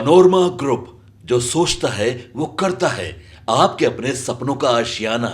Panorama group, जो सोचता है वो करता है। आपके अपने सपनों का आशियाना।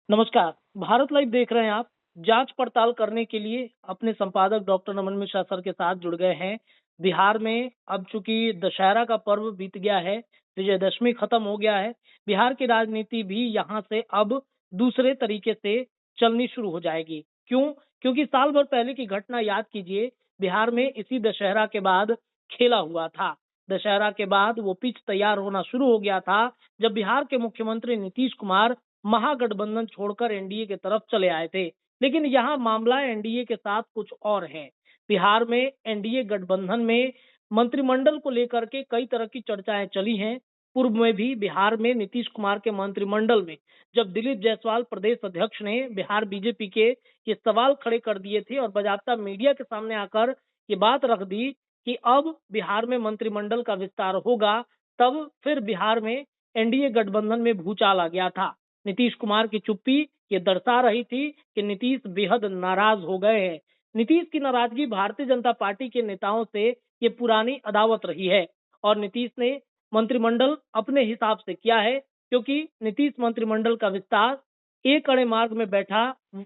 नमस्कार। भारत लाइव देख रहे हैं आप। जांच पड़ताल करने के लिए अपने संपादक डॉक्टर नमन मिश्रा सर के साथ जुड़ गए हैं। बिहार में अब चूंकि दशहरा का पर्व बीत गया है, विजयदशमी खत्म हो गया है, बिहार की राजनीति भी यहाँ से अब दूसरे तरीके से चलनी शुरू हो जाएगी। क्यों? क्योंकि साल भर पहले की घटना याद कीजिए। बिहार में इसी दशहरा के बाद खेला हुआ था। दशहरा के बाद वो पिच तैयार होना शुरू हो गया था, जब बिहार के मुख्यमंत्री नीतीश कुमार महागठबंधन छोड़कर एनडीए की तरफ चले आए थे। लेकिन यहाँ मामला एनडीए के साथ कुछ और है। बिहार में एनडीए गठबंधन में मंत्रिमंडल को लेकर के कई तरह की चर्चाएं चली हैं। पूर्व में भी बिहार में नीतीश कुमार के मंत्रिमंडल में जब दिलीप जायसवाल प्रदेश अध्यक्ष ने बिहार बीजेपी के ये सवाल खड़े कर दिए थे और बाकायदा मीडिया के सामने आकर ये बात रख दी कि अब बिहार में मंत्रिमंडल का विस्तार होगा, तब फिर बिहार में एनडीए गठबंधन में भूचाल आ गया था। नीतीश कुमार की चुप्पी ये दर्शा रही थी कि नीतीश बेहद नाराज हो गए हैं। नीतीश की नाराजगी भारतीय जनता पार्टी के नेताओं से ये पुरानी अदावत रही है और नीतीश ने मंत्रिमंडल अपने हिसाब से किया है, क्योंकि नीतीश मंत्रिमंडल का विस्तार एक अड़े मार्ग में बैठा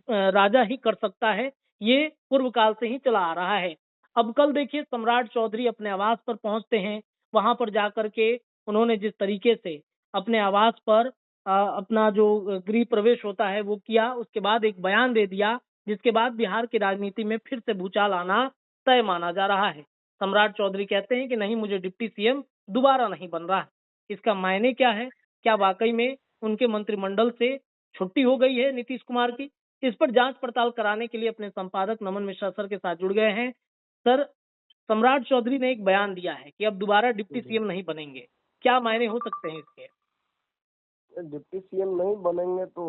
राजा ही कर सकता है। ये पूर्व काल से ही चला आ रहा है। अब कल देखिए, सम्राट चौधरी अपने आवास पर पहुंचते हैं। वहां पर जाकर के उन्होंने जिस तरीके से अपने आवास पर अपना जो गृह प्रवेश होता है वो किया, उसके बाद एक बयान दे दिया, जिसके बाद बिहार की राजनीति में फिर से भूचाल आना तय माना जा रहा है। सम्राट चौधरी कहते हैं कि नहीं, मुझे डिप्टी सीएम दोबारा नहीं बन रहा है। इसका मायने क्या है? क्या वाकई में उनके मंत्रिमंडल से छुट्टी हो गई है नीतीश कुमार की? इस पर जांच पड़ताल कराने के लिए अपने संपादक नमन मिश्रा सर के साथ जुड़ गए हैं। सर, सम्राट चौधरी ने एक बयान दिया है कि अब दोबारा डिप्टी जी। सीएम नहीं बनेंगे। क्या मायने हो सकते हैं इसके? डिप्टी सीएम नहीं बनेंगे तो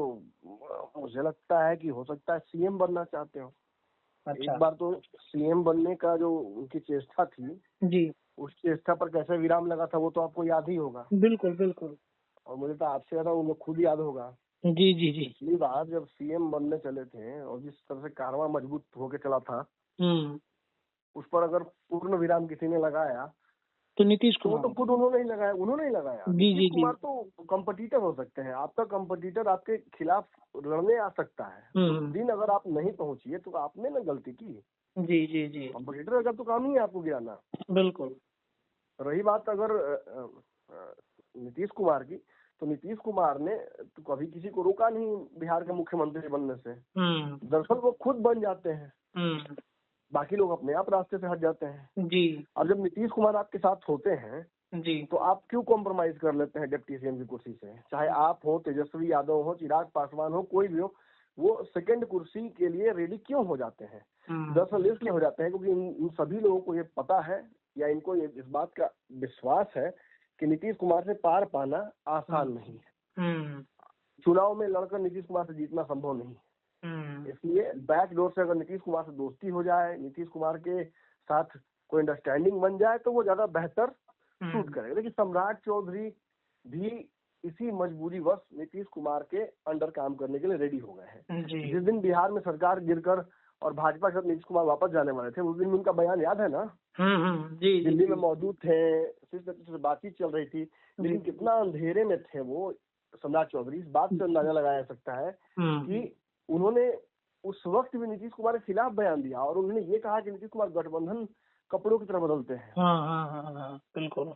मुझे लगता है कि हो सकता है सीएम बनना चाहते हो। अच्छा। एक बार तो सीएम बनने का जो उनकी चेष्टा थी, जी, उस चेष्टा पर कैसे विराम लगा था वो तो आपको याद ही होगा। बिल्कुल, बिल्कुल। और मुझे तो आपसे ज्यादा उनको खुद याद होगा। जी, जी, जी। पिछली बार जब सीएम बनने चले थे और जिस तरह से कारवां मजबूत होके चला था, हुँ, उस पर अगर पूर्ण विराम किसी ने लगाया तो नीतीश तो वो तो कुमार। खुद उन्होंने ही लगाया। जी, नीतीश जी, जी। कुमार तो कंपटीटर हो सकते हैं, आपका कंपटीटर आपके खिलाफ लड़ने आ सकता है। उस हुँ, दिन अगर आप नहीं पहुंचिए तो आपने ना गलती की। जी, जी, जी। कंपटीटर का तो काम ही है आपको गिराना। बिल्कुल। रही बात अगर नीतीश कुमार की, तो नीतीश कुमार ने तो कभी किसी को रोका नहीं बिहार के मुख्यमंत्री बनने से। हुँ, दरअसल वो खुद बन जाते हैं, हुँ, बाकी लोग अपने आप रास्ते से हट जाते हैं। जी, और जब नीतीश कुमार आपके साथ होते हैं जी। तो आप क्यों कॉम्प्रोमाइज कर लेते हैं डिप्टी सीएम की कुर्सी से? चाहे आप हो, तेजस्वी यादव हो, चिराग पासवान हो, कोई भी हो, वो सेकंड कुर्सी के लिए रेडी क्यों हो जाते हैं? हुँ, दरअसल इसलिए हो जाते हैं क्योंकि इन सभी लोगों को ये पता है, या इनको ये इस बात का विश्वास है कि नीतीश कुमार से पार पाना आसान नहीं है। हुँ, चुनाव में लड़कर नीतीश कुमार से जीतना संभव नहीं है। हुँ, इसलिए बैक डोर से अगर नीतीश कुमार से दोस्ती हो जाए, नीतीश कुमार के साथ कोई अंडरस्टैंडिंग बन जाए तो वो ज्यादा बेहतर सूट हुँ, करेगा। लेकिन सम्राट चौधरी भी इसी मजबूरी वश नीतीश कुमार के अंडर काम करने के लिए रेडी हो गए हैं। जी। जिस दिन बिहार में सरकार गिरकर और भाजपा के साथ नीतीश कुमार वापस जाने वाले थे, उस दिन उनका बयान याद है ना? जी, जी, दिल्ली में जी। मौजूद थे, से बातचीत चल रही थी, लेकिन जी। कितना अंधेरे में थे वो सम्राट चौधरी। इस बात से अंदाजा लगाया जा सकता है हुँ, कि उन्होंने उस वक्त भी नीतीश कुमार के खिलाफ बयान दिया और उन्होंने ये कहा कि नीतीश कुमार गठबंधन कपड़ों की तरह बदलते हैं। हाँ, हाँ, हाँ, हाँ, बिल्कुल।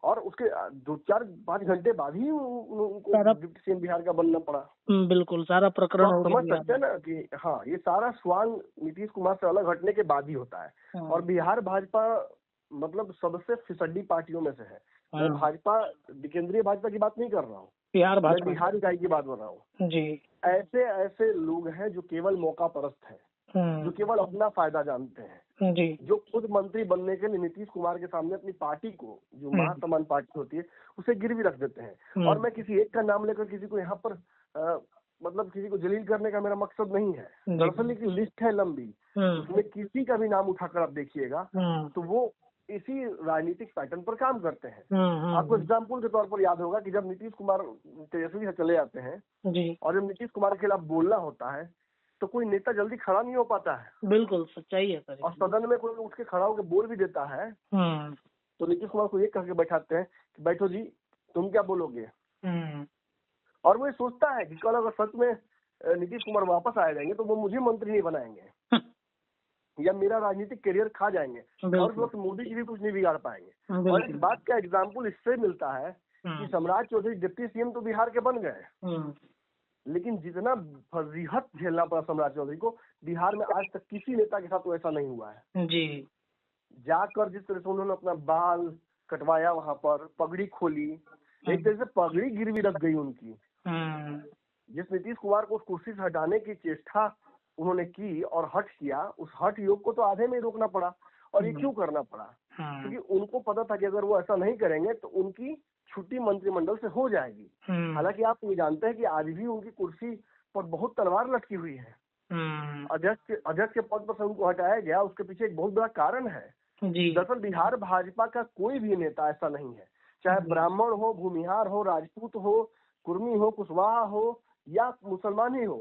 और उसके 2-4-5 घंटे बाद ही उनको सारा डिप्टी सीएम बिहार का बनना पड़ा। बिल्कुल, सारा तो प्रकरण आप हो गया समझ बिहार सकते हैं में। ना कि हाँ, ये सारा स्वांग नीतीश कुमार से अलग हटने के बाद ही होता है। हाँ, और बिहार भाजपा मतलब सबसे फिसड्डी पार्टियों में से है। मैं हाँ, भाजपा, केंद्रीय भाजपा की बात नहीं कर रहा हूँ, बिहार मैं भाजपा। बिहार इकाई की बात कर रहा हूँ। जी। ऐसे ऐसे लोग हैं जो केवल मौका परस्त है, जो हुँ, केवल अपना फायदा जानते हैं, जी। जो खुद मंत्री बनने के लिए नीतीश कुमार के सामने अपनी पार्टी को, जो हुँ, महासमान पार्टी होती है, उसे गिरवी रख देते हैं। हुँ, और मैं किसी एक का नाम लेकर किसी को यहाँ पर मतलब किसी को जलील करने का मेरा मकसद नहीं है। जी। दरअसल एक लिस्ट है लंबी, हुँ, उसमें किसी का भी नाम उठाकर आप देखिएगा हुँ, तो वो इसी राजनीतिक पैटर्न पर काम करते हैं। हुँ, हुँ, आपको एग्जाम्पल के तौर पर याद होगा कि जब नीतीश कुमार तेजस्वी से चले जाते हैं जी। और जब नीतीश कुमार के खिलाफ बोलना होता है तो कोई नेता जल्दी खड़ा नहीं हो पाता है, बिल्कुल सच्चाई है सर और इसमें। सदन में कोई उठ के खड़ा होकर बोल भी देता है हम्म तो नीतीश कुमार को ये कह के बैठाते हैं कि बैठो जी, तुम क्या बोलोगे। हम्म और वो ये सोचता है कि कल अगर सच में नीतीश कुमार वापस आ जाएंगे तो वो मुझे मंत्री नहीं बनाएंगे या मेरा राजनीतिक करियर खा जाएंगे, और उस बिल्कुल वक्त मोदी जी भी कुछ नहीं बिगाड़ पाएंगे। और बिल्कुल। इस बात का एग्जाम्पल इससे मिलता है कि हम्म सम्राट चौधरी डिप्टी सीएम तो बिहार के बन गए, हम्म लेकिन जितना फजीहत झेलना पड़ा सम्राट चौधरी को, बिहार में आज तक किसी नेता के साथ वैसा नहीं हुआ है। जी जाकर जिस तरह से उन्होंने अपना बाल कटवाया, वहां पर पगड़ी खोली, एक तरह से पगड़ी गिरवी रख गई उनकी। हम्म जिस नीतीश कुमार को उस कुर्सी से हटाने की चेष्टा उन्होंने की और हट किया, उस हट योग को तो आधे में ही रोकना पड़ा। और ये क्यों करना पड़ा? क्योंकि उनको पता था कि अगर वो ऐसा नहीं करेंगे तो उनकी छुट्टी मंत्रिमंडल से हो जाएगी। हालांकि आप ये जानते हैं कि आज भी उनकी कुर्सी पर बहुत तलवार लटकी हुई है। अध्यक्ष के पद पर से उनको हटाया गया, उसके पीछे एक बहुत बड़ा कारण है। जी दरअसल बिहार भाजपा का कोई भी नेता ऐसा नहीं है, चाहे ब्राह्मण हो, भूमिहार हो, राजपूत हो, कुर्मी हो, कुशवाहा हो या मुसलमान ही हो,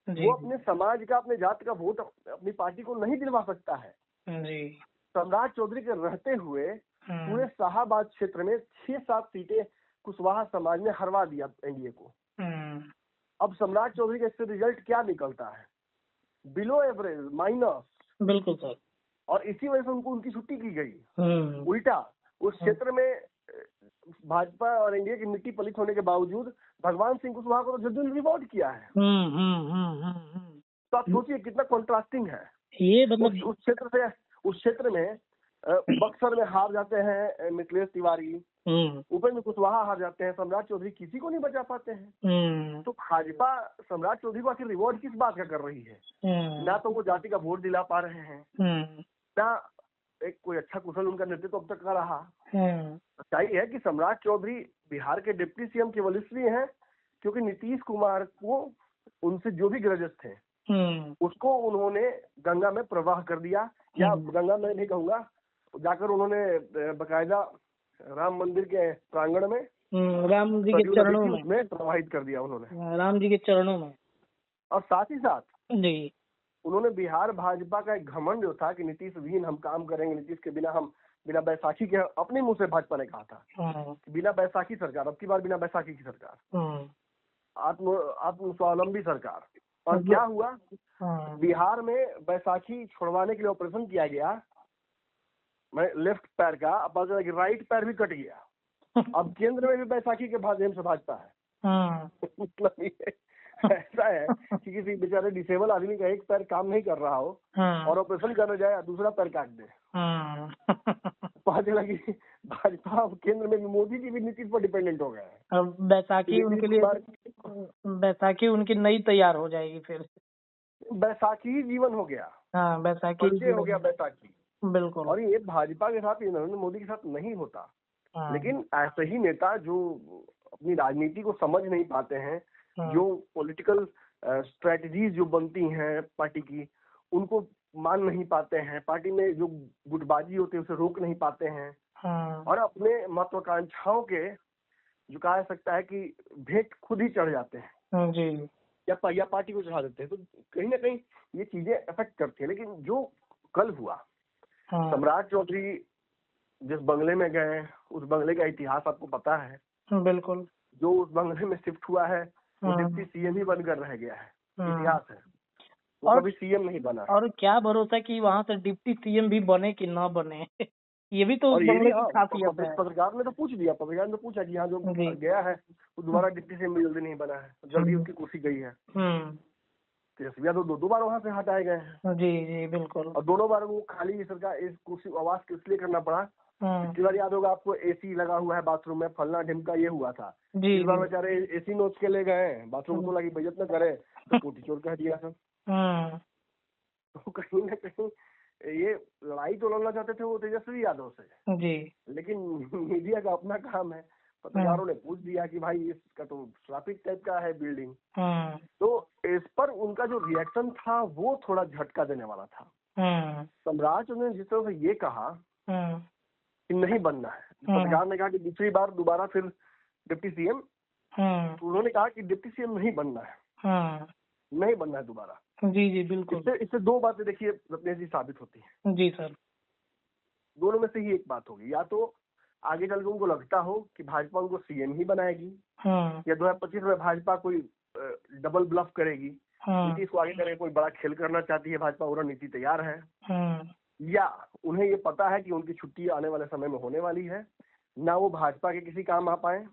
वो अपने समाज का, अपने जाति का वोट अपनी पार्टी को नहीं दिलवा सकता है। जी सम्राट चौधरी के रहते हुए पूरे शाहाबाद क्षेत्र में 6-7 सीटें कुशवाहा समाज ने हरवा दिया एनडीए को। अब सम्राट चौधरी का इससे रिजल्ट क्या निकलता है? Below average, minus. बिल्कुल सर। और इसी वजह से उनको उनकी छुट्टी की गई। उल्टा उस क्षेत्र में भाजपा और एनडीए की मिट्टी पलित होने के बावजूद भगवान सिंह कुशवाहा को तो जदयू रिवॉर्ड किया है। तो आप सोचिए कितना कॉन्ट्रास्टिंग है। ये मतलब उस क्षेत्र में बक्सर में हार जाते हैं मिथिलेश तिवारी, ऊपर में कुशवाहा हार जाते हैं, सम्राट चौधरी किसी को नहीं बचा पाते हैं। तो भाजपा सम्राट चौधरी को आखिर रिवॉर्ड किस बात का कर रही है? ना तो वो जाति का वोट दिला पा रहे हैं, ना एक कोई अच्छा कुशल उनका नेतृत्व अब तक का रहा। सच्चाई है कि सम्राट चौधरी बिहार के डिप्टी सीएम केवल इसलिए हैं क्योंकि नीतीश कुमार को उनसे जो भी ग्रजेस थे उसको उन्होंने गंगा में प्रवाह कर दिया, या गंगा में नहीं कहूंगा, जाकर उन्होंने बकायदा राम मंदिर के प्रांगण में राम जी के चरणों में प्रवाहित कर दिया उन्होंने, राम जी के चरणों में। और साथ ही साथ जी उन्होंने बिहार भाजपा का एक घमंड जो था कि नीतीश विहीन हम काम करेंगे, नीतीश के बिना हम, बिना बैसाखी के, अपने मुंह से भाजपा ने कहा था कि बिना बैसाखी सरकार, अब की बार बिना बैसाखी की सरकार, आत्म स्वावलंबी सरकार। और क्या हुआ? बिहार में बैसाखी छुड़वाने के लिए ऑपरेशन किया गया, मैं लेफ्ट पैर का, अब राइट पैर भी कट गया। अब केंद्र में भी बैसाखी के माध्यम से भाजपा है। मतलब ये ऐसा है कि किसी बेचारे डिसेबल आदमी का एक पैर काम नहीं कर रहा हो और ऑपरेशन करने जाए दूसरा पैर काट दे। पता चला कि भाजपा केंद्र में मोदी जी भी नीतीश पर डिपेंडेंट हो गए हैं। अब बैसाखी उनके लिए, बैसाखी उनकी नई तैयार हो जाएगी फिर। बैसाखी ही जीवन हो गया। हाँ बैसाखी हो गया बैसाखी। बिल्कुल। और ये भाजपा के साथ, नरेंद्र मोदी के साथ नहीं होता। लेकिन ऐसे ही नेता जो अपनी राजनीति को समझ नहीं पाते हैं, जो पॉलिटिकल स्ट्रेटजीज जो बनती हैं पार्टी की, उनको मान नहीं पाते हैं, पार्टी में जो गुटबाजी होती है उसे रोक नहीं पाते हैं, और अपने महत्वाकांक्षाओं के जो कहा जा सकता है कि भेंट खुद ही चढ़ जाते हैं जी, या पार्टी को चढ़ा देते हैं। तो कहीं ना कहीं ये चीजें अफेक्ट करती है। लेकिन जो कल हुआ, सम्राट चौधरी जिस बंगले में गए, उस बंगले का इतिहास आपको पता है। बिल्कुल। जो उस बंगले में शिफ्ट हुआ है वो डिप्टी सीएम ही बनकर रह गया है, इतिहास है। वो कभी सीएम नहीं बना। और क्या भरोसा कि वहाँ से डिप्टी सीएम भी बने कि ना बने। ये भी तो उस बंगले की खासियत है। पत्रकार ने तो पूछ दिया, पत्रकार ने पूछा कि यहाँ जो गया है वो दोबारा डिप्टी सीएम भी जल्दी नहीं बना है, जल्दी उसकी कुर्सी गई है। तेजस्वी यादव 2 बार वहाँ से हटाए गए हैं। जी जी बिल्कुल। और दोनों बार वो खाली सरकार इस कुर्सी आवास के इसलिए करना पड़ा, पिछली बार याद होगा आपको, एसी लगा हुआ है बाथरूम में, फलना ढिमका ये हुआ था। इस बार बेचारे एसी नोच के ले गए, बाथरूम को लगी बजट न करे तो कोटी चोर कह दिया सब। तो कहीं ना कहीं ये लड़ाई तो लड़ना चाहते थे वो तेजस्वी यादव से जी, लेकिन मीडिया का अपना काम है, पत्रकारों ने पूछ दिया कि भाई इसका तो ट्रैफिक टाइप का है बिल्डिंग। तो इस पर उनका जो रिएक्शन था वो थोड़ा झटका देने वाला था। सम्राट ने जिस तरह से ये कहा कि नहीं बनना है, पत्रकार ने कहा कि दूसरी बार दोबारा फिर डिप्टी सीएम, तो उन्होंने कहा कि डिप्टी सीएम नहीं बनना है। नहीं बनना है दोबारा। जी जी बिल्कुल। इससे इससे दो बातें देखिए रत्नेश जी साबित होती हैं। जी सर। दोनों में से ही एक बात होगी, या तो आगे चल के उनको लगता हो कि भाजपा उनको सीएम ही बनाएगी, या 2025 में भाजपा कोई डबल ब्लफ करेगी, नीतीश को आगे करके कोई बड़ा खेल करना चाहती है भाजपा, और नीति तैयार है, या उन्हें ये पता है कि उनकी छुट्टी आने वाले समय में होने वाली है, ना वो भाजपा के किसी काम आ पाए,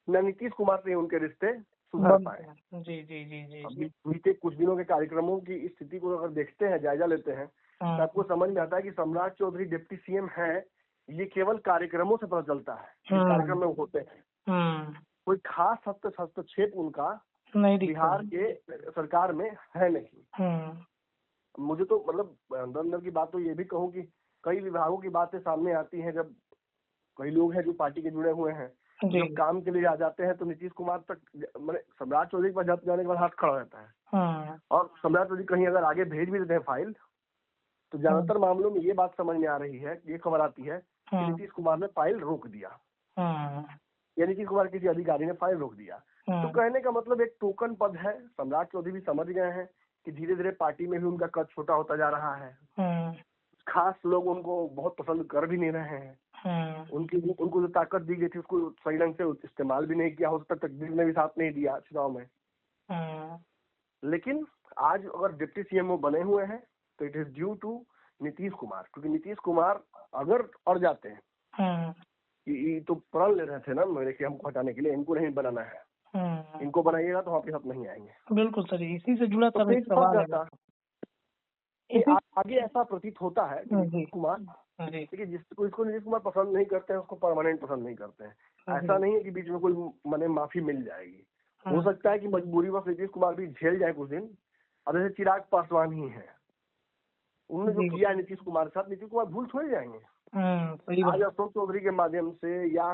ना नीतीश कुमार से उनके रिश्ते सुधर पाए। जी जी जी जी। अभी बीते कुछ दिनों के कार्यक्रमों की स्थिति को अगर देखते हैं, जायजा लेते हैं, तो आपको समझ में आता है कि सम्राट चौधरी डिप्टी सीएम है, ये केवल कार्यक्रमों से पता चलता है, कार्यक्रम में होते हैं। कोई खास हस्तक्षेप उनका नहीं बिहार के सरकार में है नहीं। मुझे तो मतलब अंदर की बात तो ये भी कहूँ कि कई विभागों की बातें सामने आती हैं, जब कई लोग हैं जो पार्टी के जुड़े हुए हैं, जब काम के लिए आ जाते हैं तो नीतीश कुमार तक मतलब सम्राट चौधरी के पास जाने के बाद हाथ खड़ा रहता है। और सम्राट चौधरी कहीं अगर आगे भेज भी देते हैं फाइल, तो ज्यादातर मामलों में ये बात समझ में आ रही है, ये खबर आती है कि नीतीश कुमार ने फाइल रोक दिया, या नीतीश कुमार किसी अधिकारी ने फाइल रोक दिया। तो कहने का मतलब एक टोकन पद है। सम्राट चौधरी भी समझ गए हैं कि धीरे धीरे पार्टी में भी उनका कद छोटा होता जा रहा है, खास लोग उनको बहुत पसंद कर भी नहीं रहे हैं। उनको जो ताकत दी गई थी उसको सही ढंग से इस्तेमाल भी नहीं किया, हो सकता है तकदीर ने भी साथ नहीं दिया चुनाव में। लेकिन आज अगर डिप्टी सीएम वो बने हुए हैं तो it is due to Nitish Kumar, क्योंकि नीतीश कुमार अगर अड़ जाते हैं, ये तो प्रण ले रहे थे ना मेरे कि हमको हटाने के लिए, इनको नहीं बनाना है, इनको बनाइएगा तो आपके साथ नहीं आएंगे। बिल्कुल सर, इसी से जुड़ा तो सवाल है। आगे ऐसा प्रतीत होता है कि नीतीश कुमार, देखिए जिसको इसको नीतीश कुमार पसंद नहीं करते हैं उसको परमानेंट पसंद नहीं करते हैं। ऐसा नहीं है कि बीच में कोई मने माफी मिल जाएगी, हो सकता है कि मजबूरी वक्त नीतीश कुमार भी झेल जाए कुछ दिन। अब जैसे चिराग पासवान ही है, उन्होंने जो किया नीतीश कुमार के साथ, नीतीश कुमार भूल थोड़ी जाएंगे। आज अशोक चौधरी के माध्यम से या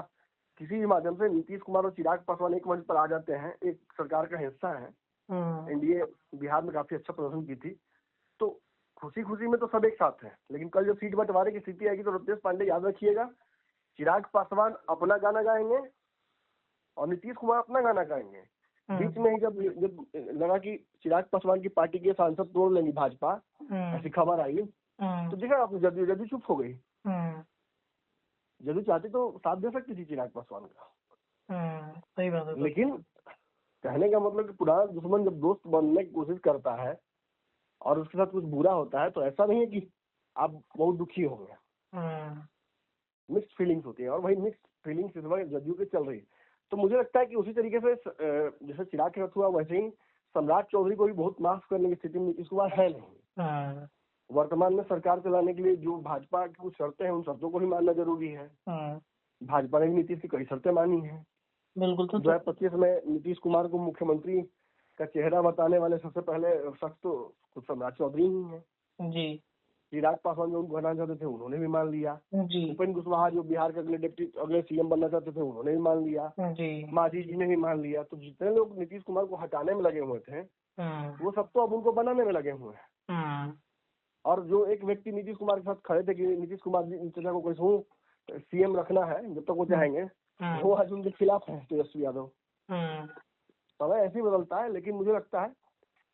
किसी भी माध्यम से नीतीश कुमार और चिराग पासवान एक मंच पर आ जाते हैं, एक सरकार का हिस्सा है, एनडीए बिहार में काफी अच्छा प्रदर्शन की थी, तो खुशी खुशी में तो सब एक साथ हैं। लेकिन कल जब सीट बंटवारे की स्थिति आएगी तो रत्नेश पांडे याद रखिएगा, चिराग पासवान अपना गाना गाएंगे और नीतीश कुमार अपना गाना गाएंगे। बीच में ही जब लगा कि चिराग पासवान की पार्टी के सांसद तोड़ लेंगी भाजपा, ऐसी खबर आई, तो देखा आपने जदयू चुप हो गई। जदयू चाहती तो साथ दे सकती थी चिराग पासवान का। सही बात है। लेकिन कहने का मतलब कि पुराना दुश्मन जब दोस्त बनने की कोशिश करता है और उसके साथ कुछ बुरा होता है, तो ऐसा नहीं है कि आप बहुत दुखी होंगे, मिक्स्ड फीलिंग्स होती है, और वही मिक्स्ड फीलिंग्स इस वक्त जदयू की चल रही है। तो मुझे लगता है कि उसी तरीके से जैसे चिराग के साथ हुआ, वैसे ही सम्राट चौधरी को भी बहुत माफ करने की स्थिति में नीतीश कुमार है नहीं। वर्तमान में सरकार चलाने के लिए जो भाजपा की कुछ शर्तें हैं, उन शर्तों को भी मानना जरूरी है। भाजपा ने भी नीतीश की कई शर्तें मानी है। बिल्कुल। 2025 में नीतीश कुमार को मुख्यमंत्री का चेहरा बताने वाले सबसे पहले शख्स तो खुद सम्राट चौधरी ही हैं। जी। चिराग पासवान जो उनको हटाना चाहते थे उन्होंने भी मान लिया। उपेंद्र कुशवाहा जो बिहार के अगले सीएम बनना चाहते थे उन्होंने भी मान लिया। मांझी जी ने भी मान लिया। तो जितने लोग नीतीश कुमार को हटाने में लगे हुए थे, वो सब तो अब उनको बनाने में लगे हुए हैं। और जो एक व्यक्ति नीतीश कुमार के साथ खड़े थे कि नीतीश कुमार जी को कोई सीएम रखना है जब तक वो चाहेंगे, वो आज उनके खिलाफ है तेजस्वी यादव। समय ऐसे ही बदलता है, लेकिन मुझे लगता है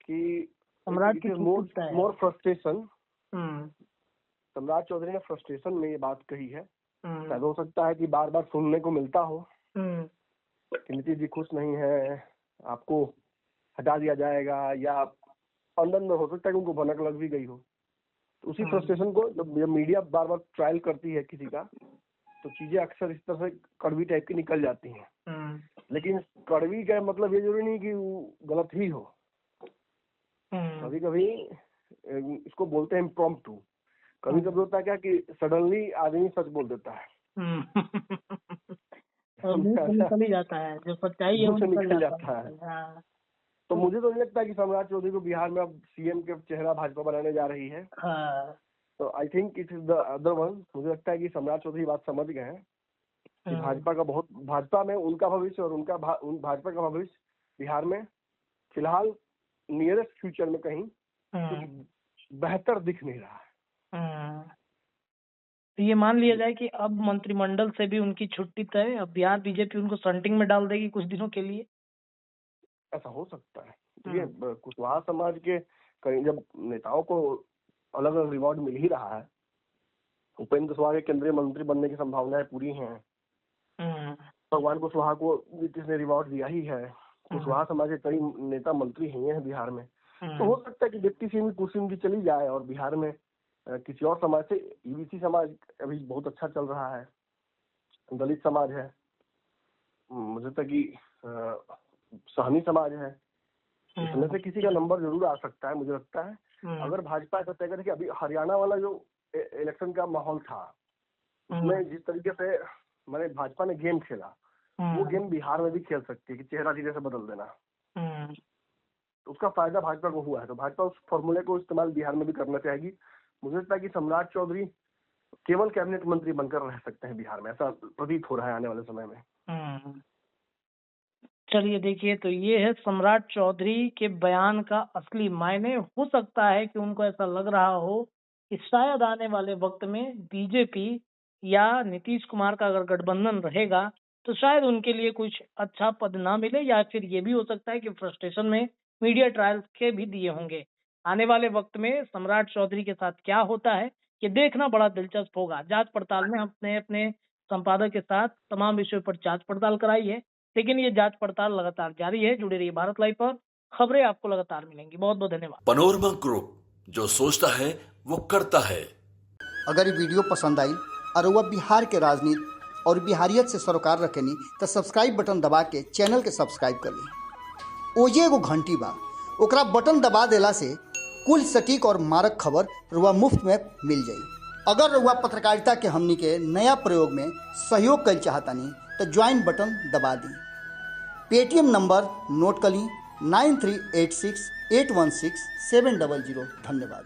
कि मोर फ्रस्ट्रेशन, सम्राट चौधरी ने फ्रस्ट्रेशन में ये बात कही है। शायद हो सकता है कि बार बार सुनने को मिलता हो कि नीतीश जी खुश नहीं है, आपको हटा दिया जाएगा, या अंदर में हो सकता है कि उनको भनक लग भी गई हो। तो उसी फ्रस्ट्रेशन को जब मीडिया बार बार ट्रायल करती है किसी का, तो चीजें अक्सर इस तरह से कड़वी टाइप की निकल जाती हैं। लेकिन कड़वी का मतलब ये जरूरी नहीं कि वो गलत ही हो। कभी कभी इसको बोलते हैं इम्प्रॉम्प्टू। कभी कभी होता है क्या कि सडनली आदमी सच बोल देता है, निकल ही जाता है, जो सच्चाई है वो निकल जाता है। तो मुझे तो नहीं लगता कि सम्राट चौधरी को बिहार में अब सीएम के चेहरा भाजपा बनाने जा रही है। तो I think it is the other one. मुझे लगता है कि सम्राट चौधरी बात समझ गए हैं कि भाजपा में उनका भविष्य और भाजपा का भविष्य बिहार में फिलहाल नियरेस्ट फ्यूचर में कहीं कुछ बेहतर दिख नहीं रहा है। तो ये मान लिया जाए कि अब मंत्रिमंडल से भी उनकी छुट्टी तय, अब बिहार बीजेपी उनको फ्रंटिंग में डाल देगी कुछ दिनों के लिए। ऐसा हो सकता है, देखिए कुशवाहा समाज के कई जब नेताओं को अलग अलग रिवॉर्ड मिल ही रहा है, उपेंद्र कुशवाहा के केंद्रीय मंत्री बनने की संभावनाएं पूरी हैं, भगवान कुशवाहा को नीतीश ने रिवॉर्ड दिया ही है, कुशवाहा समाज के कई नेता मंत्री हैं बिहार में, तो हो सकता है कि डिप्टी सीएम की कुर्सी उनकी चली जाए और बिहार में किसी और समाज से, ईबीसी समाज अभी बहुत अच्छा चल रहा है, दलित समाज है, मुझे लगता है कि सहनी समाज है, इसमें से किसी का नंबर जरूर आ सकता है। मुझे लगता है अगर भाजपा ऐसा तय करे कि अभी हरियाणा वाला जो इलेक्शन का माहौल था उसमें जिस तरीके से मैंने भाजपा ने गेम खेला, वो गेम बिहार में भी खेल सकती है कि चेहरा धीरे से बदल देना, तो उसका फायदा भाजपा को हुआ है, तो भाजपा उस फॉर्मूले को इस्तेमाल बिहार में भी करना चाहेगी। मुझे लगता है कि सम्राट चौधरी केवल कैबिनेट मंत्री बनकर रह सकते हैं बिहार में, ऐसा प्रतीत हो रहा है आने वाले समय में। चलिए देखिए, तो ये है सम्राट चौधरी के बयान का असली मायने। हो सकता है कि उनको ऐसा लग रहा हो कि शायद आने वाले वक्त में बीजेपी या नीतीश कुमार का अगर गठबंधन रहेगा तो शायद उनके लिए कुछ अच्छा पद ना मिले, या फिर ये भी हो सकता है कि फ्रस्ट्रेशन में मीडिया ट्रायल्स के भी दिए होंगे। आने वाले वक्त में सम्राट चौधरी के साथ क्या होता है ये देखना बड़ा दिलचस्प होगा। जांच पड़ताल में हमने अपने संपादक के साथ तमाम विषयों पर जांच पड़ताल कराई है, लेकिन ये जांच पड़ताल लगातार जारी है। जुड़े रहिए भारत लाइव पर, खबरें आपको लगातार मिलेंगी। बहुत बहुत धन्यवाद। पनोरमा ग्रुप, जो सोचता है वो करता है। अगर ये वीडियो पसंद आई और वह बिहार के राजनीति और बिहारियत से सरोकार रखेनी तो सब्सक्राइब बटन दबा के चैनल के सब्सक्राइब कर ली। ओजे एगो घंटी बा, ओकरा बटन दबा देला से कुल सटीक और मारक खबर रुआ मुफ्त में मिल जाई। अगर रुआ पत्रकारिता के हमनी के नया प्रयोग में सहयोग कर चाहतानी तो ज्वाइन बटन दबा दी। पेटीएम नंबर नोट कर ली 9386816700। धन्यवाद।